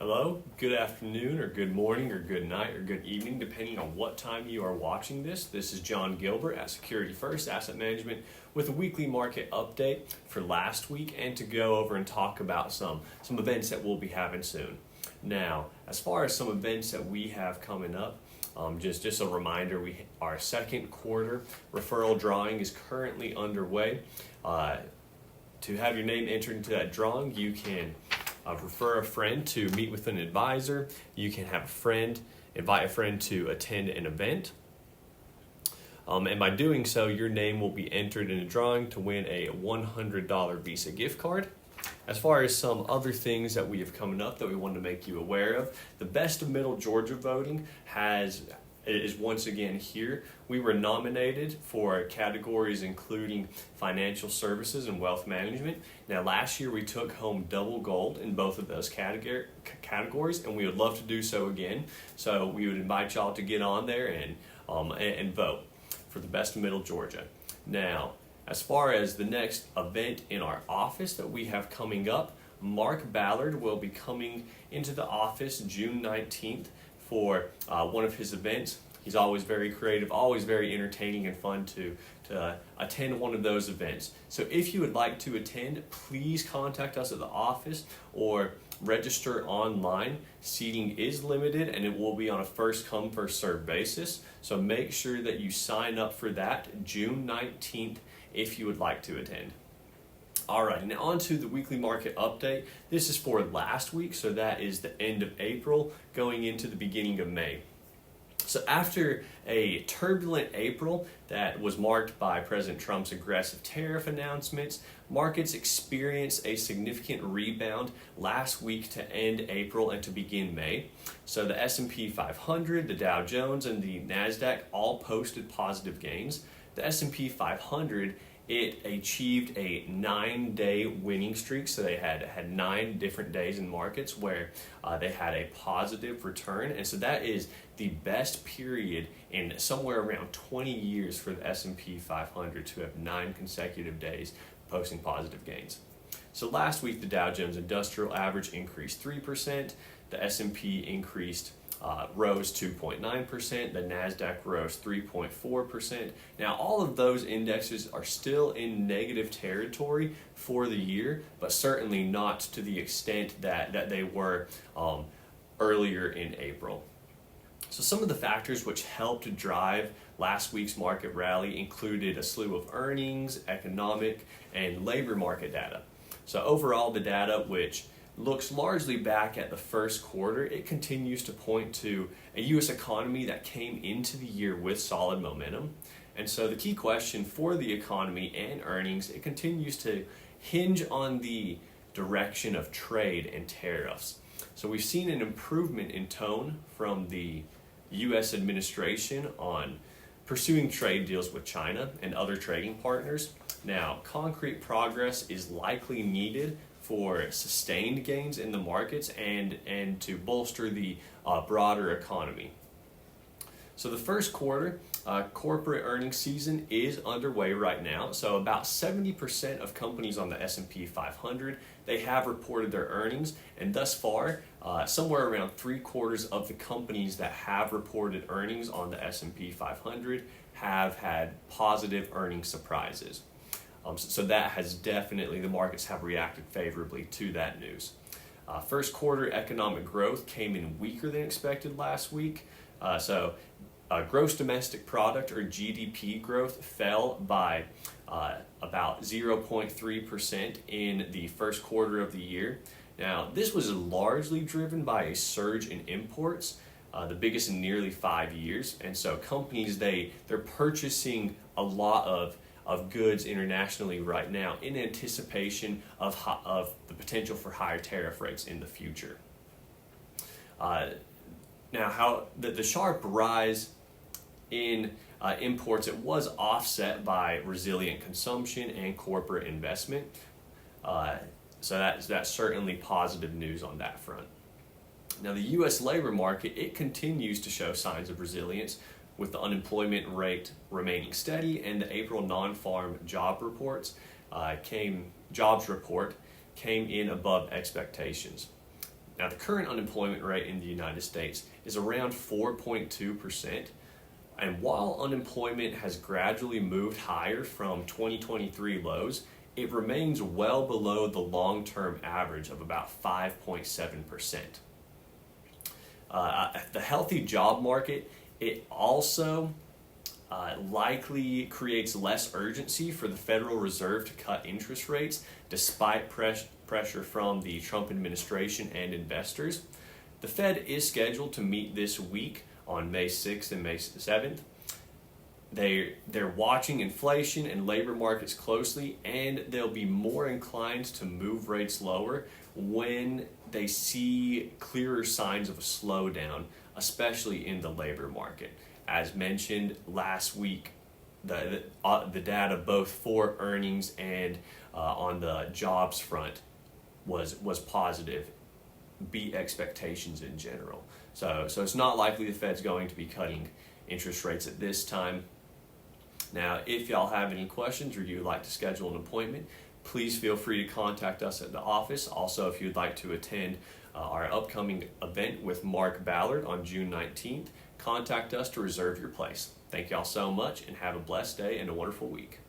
Hello, good afternoon, or good morning, or good night, or good evening, depending on what time you are watching this. This is John Gilbert at Security First Asset Management with a weekly market update for last week and to go over and talk about some events that we'll be having soon. Now, as far as some events that we have coming up, just a reminder, our second quarter referral drawing is currently underway. To have your name entered into that drawing, you can refer a friend to meet with an advisor. You can have invite a friend to attend an event. And by doing so, your name will be entered in a drawing to win a $100 Visa gift card. As far as some other things that we have coming up that we wanted to make you aware of, the Best of Middle Georgia voting is once again here. We were nominated for categories including financial services and wealth management. Now, last year we took home double gold in both of those categories, and we would love to do so again. So we would invite y'all to get on there and vote for the Best of Middle Georgia. Now, as far as the next event in our office that we have coming up, Mark Ballard will be coming into the office June 19th for one of his events. He's always very creative, always very entertaining and fun to attend one of those events. So if you would like to attend, please contact us at the office or register online. Seating is limited and it will be on a first come, first served basis. So make sure that you sign up for that June 19th if you would like to attend. All right, now on to the weekly market update. This is for last week, so that is the end of April going into the beginning of May. So after a turbulent April that was marked by President Trump's aggressive tariff announcements, markets experienced a significant rebound last week to end April and to begin May. So the S&P 500, the Dow Jones, and the NASDAQ all posted positive gains. The S&P 500, it achieved a 9-day winning streak, so they had 9 different days in markets where they had a positive return, and so that is the best period in somewhere around 20 years for the S&P 500 to have 9 consecutive days posting positive gains. So last week the Dow Jones Industrial Average increased 3%, the S&P rose 2.9%, the NASDAQ rose 3.4%. Now, all of those indexes are still in negative territory for the year, but certainly not to the extent that they were earlier in April. So some of the factors which helped drive last week's market rally included a slew of earnings, economic, and labor market data. So overall, the data, which looks largely back at the first quarter, it continues to point to a U.S. economy that came into the year with solid momentum. And so the key question for the economy and earnings, it continues to hinge on the direction of trade and tariffs. So we've seen an improvement in tone from the U.S. administration on pursuing trade deals with China and other trading partners. Now, concrete progress is likely needed for sustained gains in the markets and to bolster the broader economy. So the first quarter corporate earnings season is underway right now. So about 70% of companies on the S&P 500, they have reported their earnings, and thus far, somewhere around 3/4 of the companies that have reported earnings on the S&P 500 have had positive earnings surprises. So that has definitely, the markets have reacted favorably to that news. First quarter economic growth came in weaker than expected last week. Gross domestic product, or GDP growth, fell by about 0.3% in the first quarter of the year. Now, this was largely driven by a surge in imports, the biggest in nearly 5 years. And so companies, they're purchasing a lot of goods internationally right now in anticipation of the potential for higher tariff rates in the future. Now, how the sharp rise in imports, it was offset by resilient consumption and corporate investment. So that's certainly positive news on that front. Now, the U.S. labor market, it continues to show signs of resilience, with the unemployment rate remaining steady, and the April non-farm jobs report came in above expectations. Now, the current unemployment rate in the United States is around 4.2%. And while unemployment has gradually moved higher from 2023 lows, it remains well below the long-term average of about 5.7%. The healthy job market, it also likely creates less urgency for the Federal Reserve to cut interest rates despite pressure from the Trump administration and investors. The Fed is scheduled to meet this week on May 6th and May 7th. They're watching inflation and labor markets closely, and they'll be more inclined to move rates lower when they see clearer signs of a slowdown, especially in the labor market. As mentioned last week, the data both for earnings and on the jobs front was positive, beat expectations in general. So it's not likely the Fed's going to be cutting interest rates at this time. Now, if y'all have any questions or you'd like to schedule an appointment, please feel free to contact us at the office. Also, if you'd like to attend our upcoming event with Mark Ballard on June 19th, contact us to reserve your place. Thank y'all so much, and have a blessed day and a wonderful week.